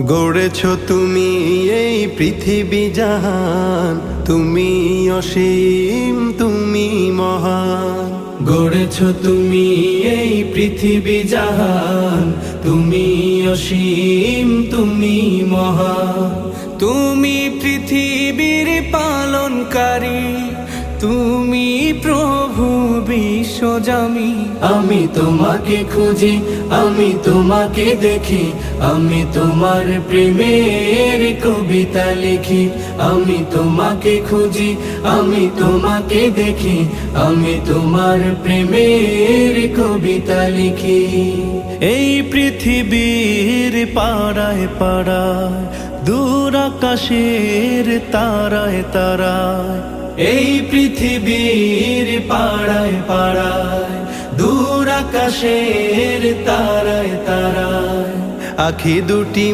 গড়েছ তুমি এই পৃথিবী জাহান, তুমি অসীম, তুমি মহান। গড়েছ তুমি এই পৃথিবী জাহান, তুমি অসীম, তুমি মহান। তুমি পৃথিবীর পালনকারী, তুমি প্রভু বিশ্বজামি। আমি তোমাকে খুঁজি, আমি তোমাকে দেখি, আমি তোমার প্রেমের কবিতা লিখি। আমি তোমাকে খুঁজি, আমি তোমাকে দেখি, আমি তোমার প্রেমের কবিতা লিখি। এই পৃথিবীর পাড়ায় পাড়ায়, দূর আকাশের তারায় তারায়, এই পৃথিবীর পাড়ায় পাড়ায়, দূর আকাশের তারায় তারায়, আখি দুটি